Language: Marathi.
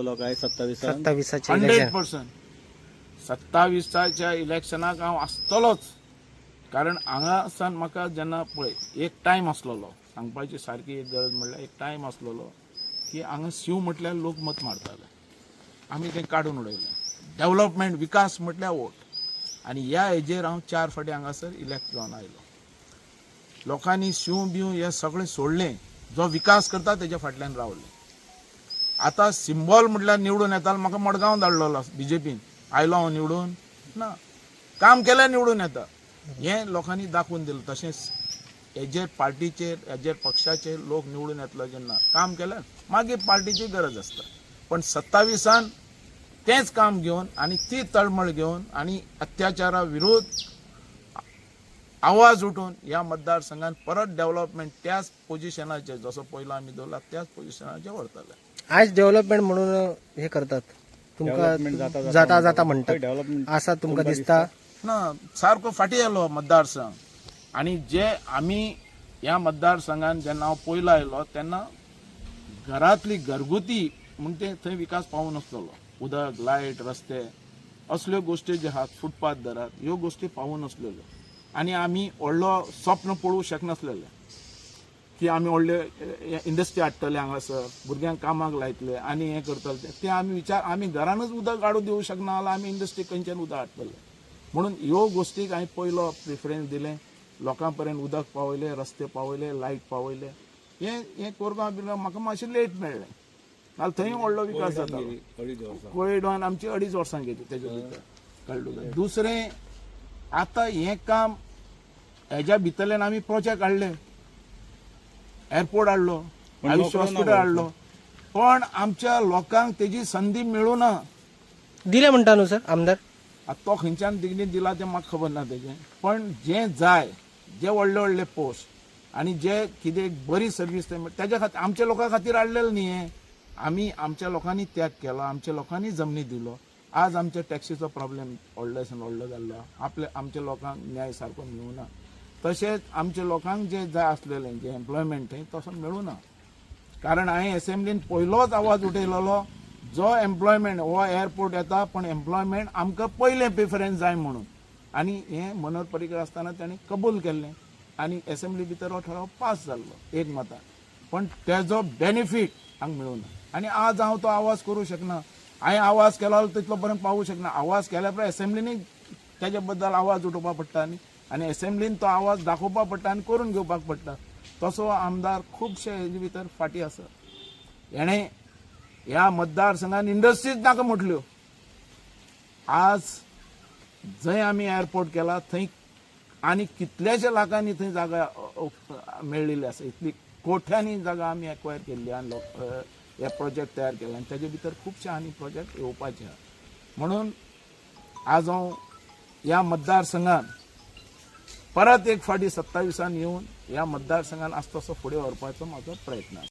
काय 27 100% 27च्या इलेक्शनाक हांव आसतलोच. कारण हांगासान म्हाका जेन्ना पळय एक टायम आसलेलो, सांगपाची सारकी एक गरज म्हणल्यार एक टायम आसलेलो की हांगा शिव म्हटल्यार लोक मत मारताले, आमी तें काडून उडयलें. डेव्हलपमेंट विकास म्हटल्यार वोट. आनी ह्या हेजेर हांव 4 फावटी हांगासर इलेक्ट जावन आयलो. लोकांनी शिव बिव हे सगळें सोडलें, जो विकास करता तेच्या फाटल्यान रावले. आता सिंबॉल म्हटल्यार निवडून येतालो, म्हाका मडगांव धाडलेलो बीजेपीन, आयलो हांव निवडून ना, काम केल्यार निवडून येता हें लोकांनी दाखोवन दिलें. तशेंच हेजेर पार्टीचेर हेजेर पक्षाचेर लोक निवडून येतलो जेन्ना काम केल्यार मागीर पार्टीची गरज आसता. पण 27 तेंच काम घेवन आनी ती तळमळ घेवन आनी अत्याचारा विरोध आवाज उठोवन ह्या मतदारसंघात परत डेव्हलपमेंट त्याच पोझिशनाचेर जसो पयलो आमी दवरला त्याच पोझिशनाचेर व्हरतले. आज डेव्हलपमेंट म्हणून हे करतात, तुमका जाता जाता म्हणतात, असा तुमका दिसता? ना, सारको फाटी येयलो मतदारसंघ. आनी जे आमी ह्या मतदारसंघान जेन्ना हांव पयलो आयलो तेन्ना घरांतली घरगुती म्हण ते थंय विकास पावूं नासलेलो. उदक, लायट, रस्ते असल्यो गोश्टी ज्यो आहात, फुटपाथ धरात, ह्यो गोश्टी पावूं नासलेल्यो. आनी आमी व्हडलो स्वप्न पळोवंक शकनासलेले की आमी व्हडले इंडस्ट्री हाडटले हांगासर, भुरग्यांक कामाक लायतले आनी हें करतले. ते आमी विचार, आमी घरानूच उदक हाडून दिवंक शकना जाल्यार आमी इंडस्ट्री खंयच्यान उदक हाडटले. म्हणून ह्यो गोश्टीक हांवें पयलो प्रिफरन्स दिलें. लोकां पर्यंत उदक पावयलें, रस्ते पावयले, लायट पावयले. हें करपाक म्हाका मातशें लेट मेळ्ळें, नाल्यार थंय व्हडलो विकास जातालो. कोविडान आमची 2.5 वर्सां गेली तेच्या भितर, कळ्ळें. दुसरें, आतां हें काम हेज्या भितरल्यान आमी प्रोजेक्ट हाडले, एअरपोर्ट हाडलो, आयुष हॉस्पिटल हाडलो, पण आमच्या लोकांक तेजी संदी मेळूना. दिले म्हणटा न्हू सर आमदार? आतां तो खंयच्यान दिग्नीत दिला तें म्हाका खबर ना तेजें. पण जें जाय, जे व्हडले व्हडले पोस्ट आनी जे कितें बरी सर्वीस तेज्या खातीर आमच्या लोकां खातीर हाडलेलें न्ही हें. आमी आमच्या लोकांनी त्याग केलो, आमच्या लोकांनी जमनी दिलो. आज आमच्या टॅक्सीचो प्रॉब्लेम व्हडल्यासान व्हडलो जाल्लो, आमच्या लोकांक न्याय सारको मेळूना. तशेंच आमच्या लोकांक जें जाय आसलेलें जें एम्प्लॉयमेंट तसो मेळूना. कारण हांवें असेंब्लीन पयलोच आवाज उठयलेलो, जो एम्प्लॉयमेंट हो एअरपोर्ट येता पण एम्प्लॉयमेंट आमकां पयलें प्रिफरन्स जाय म्हणून. आनी हें मनोहर पर्रीकर आसतना ताणें कबूल केल्लें आनी असेंब्ली भितर हो ठराव पास जाल्लो एक मतान. पण तेजो बेनिफीट हांगा मेळूना. आनी आज हांव तो आवाज करूं शकना. हांवें आवाज केलो तितलो पर्यंत पावूं शकना. आवाज केल्या उपरांत असेंब्लीनी तेज्या बद्दल आवाज उठोवपाक पडटा आनी असेंब्लीन तो आवाज दाखोवपाक पडटा आनी करून घेवपाक पडटा. तसो आमदार खुबशे हेजे भितर फाटी आसा. हेणें ह्या मतदारसंघान इंडस्ट्रीज नाका म्हटल्यो. आज जंय आमी एअरपोर्ट केला थंय आनी कितल्याशे लाखांनी थंय जागा मेळिल्ली आसा. इतली कोट्यांनी जागा आमी एक्वायर केल्ली आनी हे प्रोजेक्ट तयार केले आनी तेजे भितर खुबशे आनी प्रोजेक्ट येवपाचे आहा. म्हणून आज हांव ह्या मतदारसंघान परत एक फावटी 27 येवन ह्या मतदारसंघान आसा तसो फुडें व्हरपाचो म्हाजो प्रयत्न आसा.